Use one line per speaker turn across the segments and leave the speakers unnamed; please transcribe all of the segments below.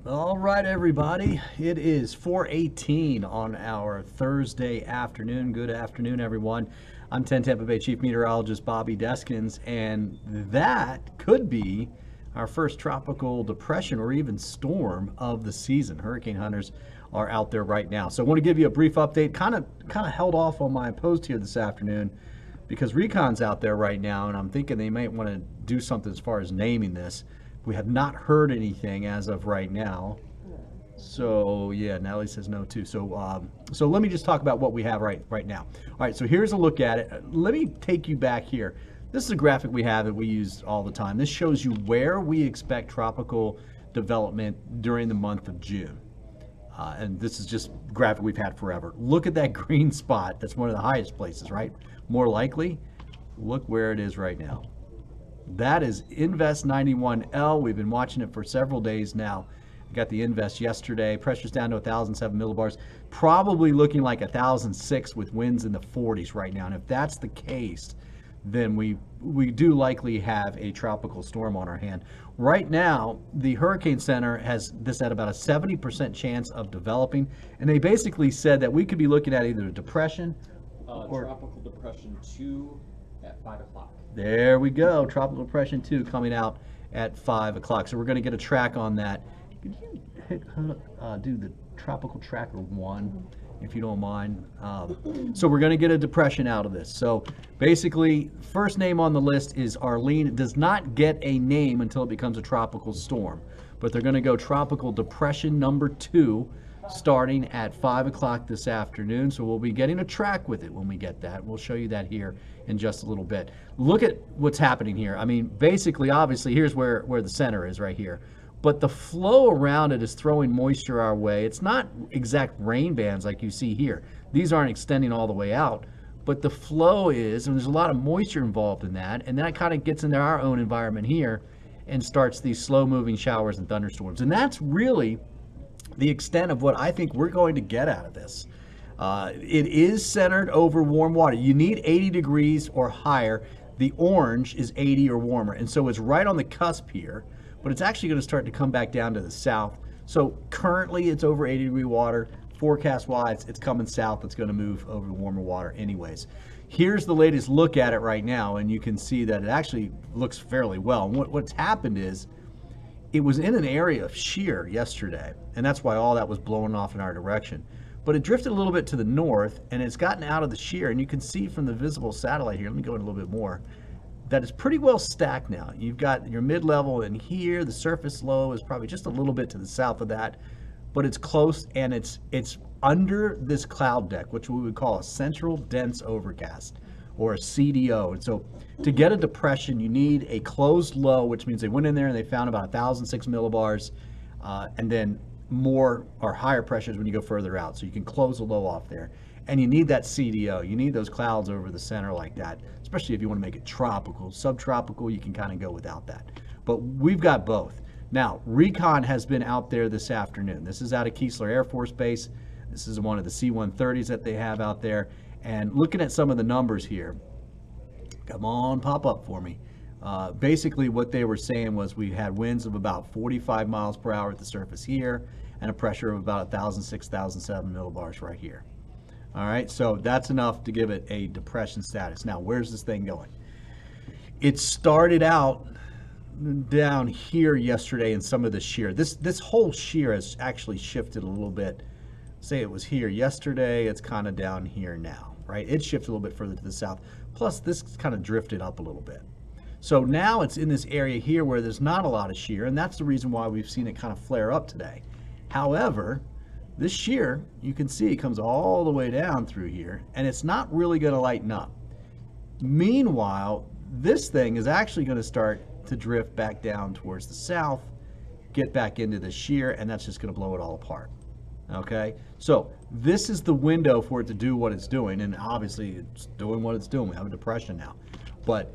All right, everybody. It is 4:18 on our Thursday afternoon. Good afternoon, everyone. I'm 10 Tampa Bay Chief Meteorologist Bobby Deskins, and that could be our first tropical depression or even storm of the season. Hurricane hunters are out there right now. So I want to give you a brief update. Kind of held off on my post here this afternoon because Recon's out there right now, and I'm thinking they might want to do something as far as naming this. We have not heard anything as of right now. So yeah, Natalie says no too. So let me just talk about what we have right now. All right, so here's a look at it. Let me take you back here. This is a graphic we have that we use all the time. This shows you where we expect tropical development during the month of June. And this is just a graphic we've had forever. Look at that green spot. That's one of the highest places, right? More likely, look where it is right now. That is Invest 91L. We've been watching it for several days now. We got the Invest yesterday. Pressure's down to 1,007 millibars. Probably looking like 1,006 with winds in the 40s right now. And if that's the case, then we do likely have a tropical storm on our hand. Right now, the Hurricane Center has this at about a 70% chance of developing. And they basically said that we could be looking at either a depression or
Tropical Depression 2 at 5 o'clock.
There we go. Tropical Depression 2 coming out at 5 o'clock. So we're going to get a track on that. Could you do the Tropical Tracker 1, if you don't mind? So we're going to get a depression out of this. So basically, first name on the list is Arlene. It does not get a name until it becomes a tropical storm. But they're going to go Tropical Depression number 2 starting at 5 o'clock this afternoon. So we'll be getting a track with it when we get that. We'll show you that here in just a little bit. Look at what's happening here. I mean, basically, obviously, here's where the center is right here. But the flow around it is throwing moisture our way. It's not exact rain bands like you see here. These aren't extending all the way out. But the flow is, and there's a lot of moisture involved in that. And then it kind of gets into our own environment here and starts these slow-moving showers and thunderstorms. And that's really the extent of what I think we're going to get out of this. It is centered over warm water. You need 80 degrees or higher. The orange is 80 or warmer. And so it's right on the cusp here, but it's actually going to start to come back down to the south. So currently it's over 80 degree water. Forecast-wise, it's coming south. It's going to move over the warmer water anyways. Here's the latest look at it right now, and you can see that it actually looks fairly well. And what's happened is, it was in an area of shear yesterday, and that's why all that was blowing off in our direction. But it drifted a little bit to the north, and it's gotten out of the shear, and you can see from the visible satellite here, let me go in a little bit more, that it's pretty well stacked now. You've got your mid-level in here, the surface low is probably just a little bit to the south of that, but it's close, and it's under this cloud deck, which we would call a central dense overcast, or a CDO. And so to get a depression, you need a closed low, which means they went in there and they found about 1,006 millibars, and then more or higher pressures when you go further out. So you can close the low off there. And you need that CDO. You need those clouds over the center like that, especially if you want to make it tropical. Subtropical, you can kind of go without that. But we've got both. Now, Recon has been out there this afternoon. This is out of Keesler Air Force Base. This is one of the C-130s that they have out there. And looking at some of the numbers here, come on, pop up for me. Basically, what they were saying was we had winds of about 45 miles per hour at the surface here and a pressure of about 1,006, 1,007 millibars right here. All right, so that's enough to give it a depression status. Now, where's this thing going? It started out down here yesterday in some of the shear. This whole shear has actually shifted a little bit. Say it was here yesterday, it's kind of down here now. Right? It shifted a little bit further to the south. Plus, this kind of drifted up a little bit. So now it's in this area here where there's not a lot of shear, and that's the reason why we've seen it kind of flare up today. However, this shear, you can see it comes all the way down through here, and it's not really going to lighten up. Meanwhile, this thing is actually going to start to drift back down towards the south, get back into the shear, and that's just going to blow it all apart. Okay, so this is the window for it to do what it's doing, and obviously it's doing what it's doing. We have a depression now, but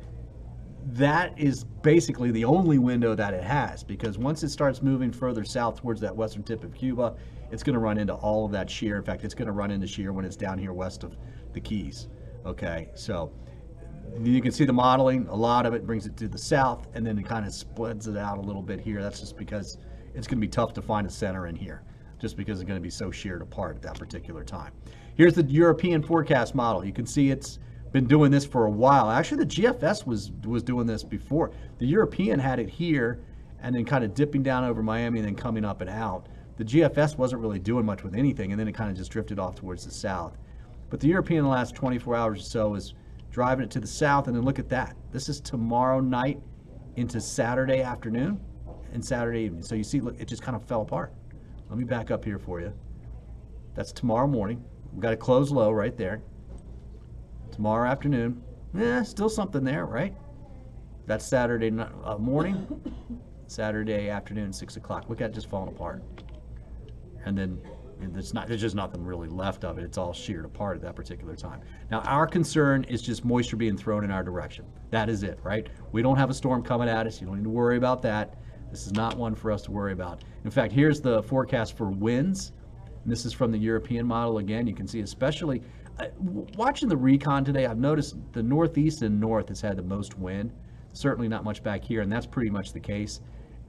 that is basically the only window that it has, because once it starts moving further south towards that western tip of Cuba, it's going to run into all of that shear. In fact, it's going to run into shear when it's down here west of the Keys. Okay, so you can see the modeling. A lot of it brings it to the south, and then it kind of spreads it out a little bit here. That's just because it's going to be tough to find a center in here just because it's going to be so sheared apart at that particular time. Here's the European forecast model. You can see it's been doing this for a while. Actually, the GFS was doing this before. The European had it here and then kind of dipping down over Miami and then coming up and out. The GFS wasn't really doing much with anything, and then it kind of just drifted off towards the south. But the European in the last 24 hours or so is driving it to the south, and then look at that. This is tomorrow night into Saturday afternoon and Saturday evening. So you see, look, it just kind of fell apart. Let me back up here for you. That's tomorrow morning. We've got a close low right there. Tomorrow afternoon, still something there, right? That's Saturday morning, Saturday afternoon, 6 o'clock. Look at it just falling apart. And then there's just nothing really left of it. It's all sheared apart at that particular time. Now, our concern is just moisture being thrown in our direction. That is it, right? We don't have a storm coming at us. You don't need to worry about that. This is not one for us to worry about. In fact, here's the forecast for winds. And this is from the European model again. You can see, especially watching the recon today, I've noticed the northeast and north has had the most wind. Certainly not much back here, and that's pretty much the case.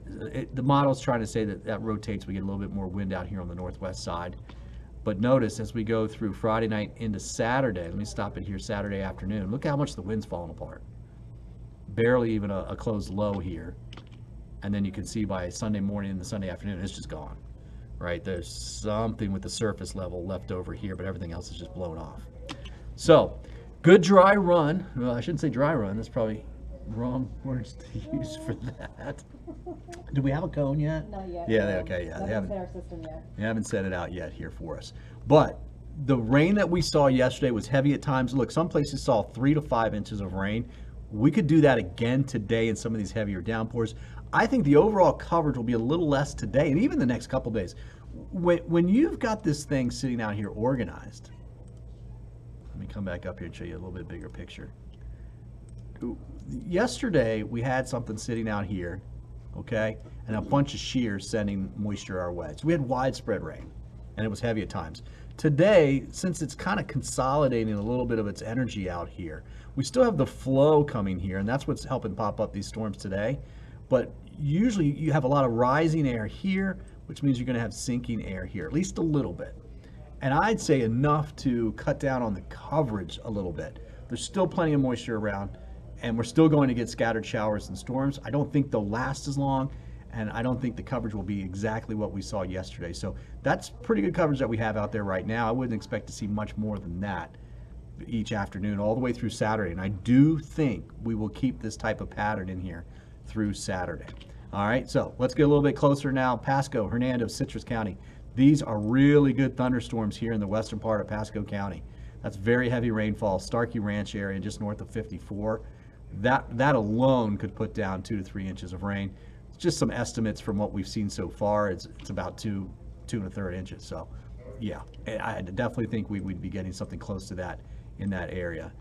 The model's trying to say that rotates. We get a little bit more wind out here on the northwest side. But notice as we go through Friday night into Saturday, let me stop it here, Saturday afternoon. Look how much the wind's falling apart. Barely even a closed low here. And then you can see by Sunday morning and the Sunday afternoon, it's just gone, right? There's something with the surface level left over here, but everything else is just blown off. So, good dry run. Well, I shouldn't say dry run. That's probably wrong words to use for that. Do we have a cone yet?
Not yet.
Yeah,
no.
okay, yeah.
They haven't set our system yet.
They haven't set it out yet here for us. But the rain that we saw yesterday was heavy at times. Look, some places saw 3 to 5 inches of rain. We could do that again today in some of these heavier downpours. I think the overall coverage will be a little less today and even the next couple days. When you've got this thing sitting out here organized, let me come back up here and show you a little bit bigger picture. Yesterday, we had something sitting out here, okay, and a bunch of shears sending moisture our way. So we had widespread rain, and it was heavy at times. Today, since it's kind of consolidating a little bit of its energy out here, we still have the flow coming here, and that's what's helping pop up these storms today. But usually you have a lot of rising air here, which means you're going to have sinking air here, at least a little bit. And I'd say enough to cut down on the coverage a little bit. There's still plenty of moisture around, and we're still going to get scattered showers and storms. I don't think they'll last as long, and I don't think the coverage will be exactly what we saw yesterday. So that's pretty good coverage that we have out there right now. I wouldn't expect to see much more than that each afternoon all the way through Saturday. And I do think we will keep this type of pattern in here through Saturday. All right, so let's get a little bit closer now. Pasco, Hernando, Citrus County. These are really good thunderstorms here in the western part of Pasco County. That's very heavy rainfall. Starkey Ranch area just north of 54. That alone could put down 2 to 3 inches of rain. It's just some estimates from what we've seen so far. It's about 2 1/3 inches. So yeah, I definitely think we'd be getting something close to that in that area.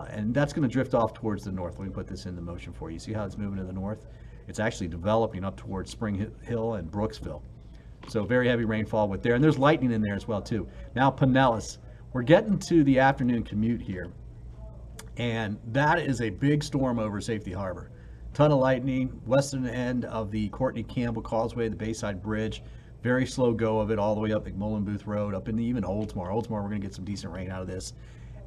And that's going to drift off towards the north. Let me put this into motion for you. See how it's moving to the north? It's actually developing up towards Spring Hill and Brooksville. So very heavy rainfall with there. And there's lightning in there as well too. Now Pinellas. We're getting to the afternoon commute here. And that is a big storm over Safety Harbor. Ton of lightning, western end of the Courtney Campbell Causeway, the Bayside Bridge. Very slow go of it all the way up McMullen Booth Road, up into even Oldsmar. Oldsmar, we're going to get some decent rain out of this.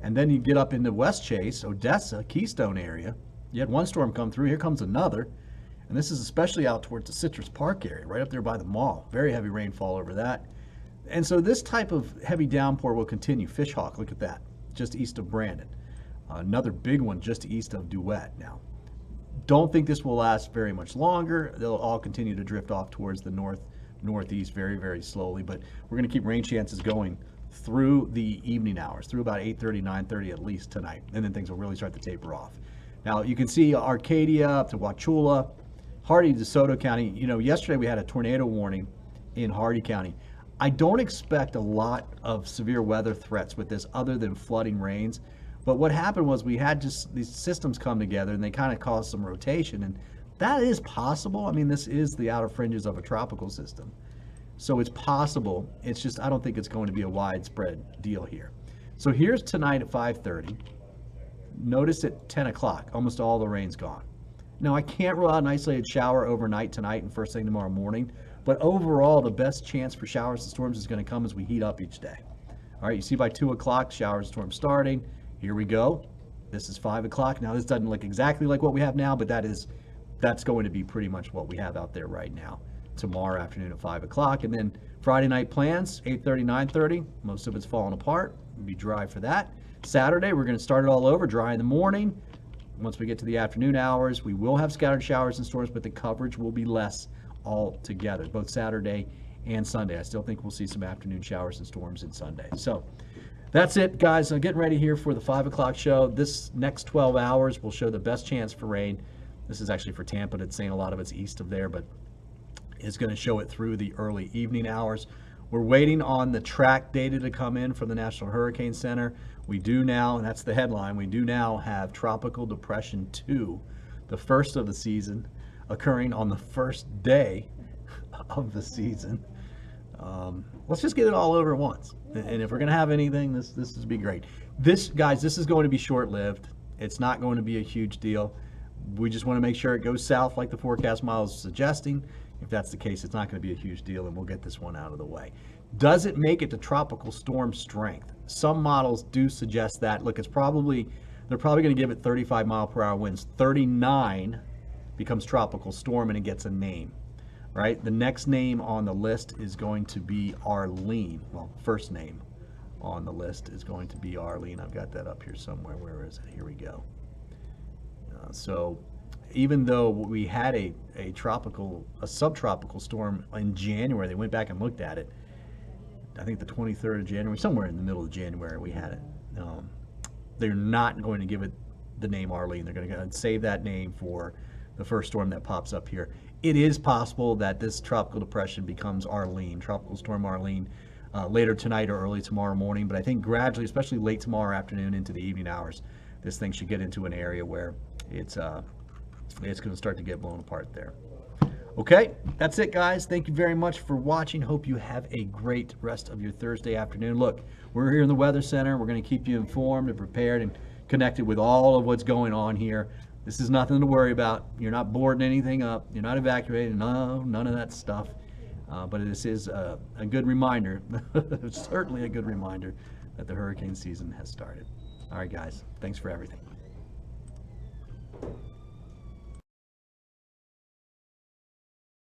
And then you get up into West Chase, Odessa, Keystone area. You had one storm come through, here comes another. And this is especially out towards the Citrus Park area, right up there by the mall. Very heavy rainfall over that. And so this type of heavy downpour will continue. Fishhawk, look at that, just east of Brandon. Another big one just east of Duet. Now, don't think this will last very much longer. They'll all continue to drift off towards the northeast very, very slowly. But we're going to keep rain chances going through the evening hours, through about 8:30, 9:30 at least tonight. And then things will really start to taper off. Now, you can see Arcadia up to Wauchula, Hardy, DeSoto County. You know, yesterday we had a tornado warning in Hardy County. I don't expect a lot of severe weather threats with this other than flooding rains. But what happened was we had just these systems come together and they kind of caused some rotation, and that is possible. I mean, this is the outer fringes of a tropical system. So it's possible. It's just I don't think it's going to be a widespread deal here. So here's tonight at 5:30. Notice at 10 o'clock, almost all the rain's gone. Now, I can't rule out an isolated shower overnight tonight and first thing tomorrow morning, But overall, the best chance for showers and storms is going to come as we heat up each day. All right, you see by 2 o'clock, showers and storms starting. Here we go. This is 5 o'clock. Now, this doesn't look exactly like what we have now, but that's going to be pretty much what we have out there right now. Tomorrow afternoon at 5 o'clock. And then Friday night plans, 8:30, 9:30. Most of it's falling apart. It'll be dry for that. Saturday, we're going to start it all over, dry in the morning. Once we get to the afternoon hours, we will have scattered showers and storms, but the coverage will be less altogether, both Saturday and Sunday. I still think we'll see some afternoon showers and storms in Sunday. So that's it, guys. I'm getting ready here for the 5 o'clock show. This next 12 hours will show the best chance for rain. This is actually for Tampa. It's saying a lot of it's east of there, but it's going to show it through the early evening hours. We're waiting on the track data to come in from the National Hurricane Center. We do now, and that's the headline, we do now have Tropical Depression 2, the first of the season, occurring on the first day of the season. Let's just get it all over at once. And if we're going to have anything, this would be great. Guys, this is going to be short-lived. It's not going to be a huge deal. We just want to make sure it goes south like the forecast model is suggesting. If that's the case, it's not going to be a huge deal, and we'll get this one out of the way. Does it make it to tropical storm strength? Some models do suggest that. Look, they're probably going to give it 35 mile per hour winds. 39 becomes tropical storm, and it gets a name, right? The next name on the list is going to be Arlene. Well, first name on the list is going to be Arlene. I've got that up here somewhere. Where is it? Here we go. So even though we had a subtropical storm in January, they went back and looked at it. I think the 23rd of January, somewhere in the middle of January, we had it. They're not going to give it the name Arlene. They're going to save that name for the first storm that pops up here. It is possible that this tropical depression becomes Arlene, Tropical Storm Arlene, later tonight or early tomorrow morning. But I think gradually, especially late tomorrow afternoon into the evening hours, this thing should get into an area where it's going to start to get blown apart there. Okay, that's it, guys. Thank you very much for watching. Hope you have a great rest of your Thursday afternoon. Look, we're here in the Weather Center. We're going to keep you informed and prepared and connected with all of what's going on here. This is nothing to worry about. You're not boarding anything up. You're not evacuating. No, none of that stuff. But this is a good reminder, certainly a good reminder, that the hurricane season has started. All right, guys. Thanks for everything.